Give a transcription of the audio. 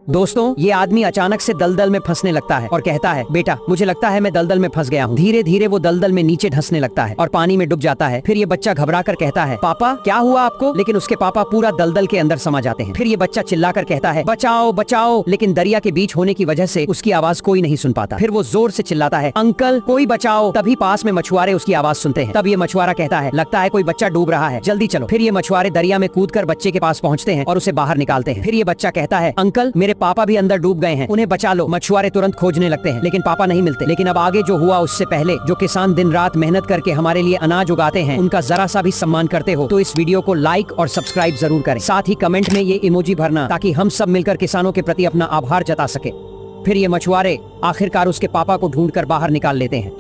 दोस्तों, ये आदमी अचानक से दलदल में फंसने लगता है और कहता है, बेटा मुझे लगता है मैं दलदल में फंस गया हूँ। धीरे धीरे वो दलदल में नीचे धंसने लगता है और पानी में डूब जाता है। फिर ये बच्चा घबरा कर कहता है, पापा क्या हुआ आपको? लेकिन उसके पापा पूरा दलदल के अंदर समा जाते हैं। फिर ये बच्चा चिल्लाकर कहता है, बचाओ बचाओ, लेकिन दरिया के बीच होने की वजह से उसकी आवाज कोई नहीं सुन पाता। फिर वो जोर से चिल्लाता है, अंकल कोई बचाओ। तभी पास में मछुआरे उसकी आवाज सुनते हैं। तब ये मछुआरा कहता है, लगता है कोई बच्चा डूब रहा है, जल्दी चलो। फिर ये मछुआरे दरिया में कूदकर बच्चे के पास पहुंचते हैं और उसे बाहर निकालते हैं। फिर ये बच्चा कहता है, अंकल मेरे पापा भी अंदर डूब गए हैं, उन्हें बचा लो। मछुआरे तुरंत खोजने लगते हैं लेकिन पापा नहीं मिलते। लेकिन अब आगे जो हुआ उससे पहले, जो किसान दिन रात मेहनत करके हमारे लिए अनाज उगाते हैं, उनका जरा सा भी सम्मान करते हो तो इस वीडियो को लाइक और सब्सक्राइब जरूर करें। साथ ही कमेंट में ये इमोजी भरना ताकि हम सब मिलकर किसानों के प्रति अपना आभार जता सके। फिर ये मछुआरे आखिरकार उसके पापा को ढूंढकर बाहर निकाल लेते हैं।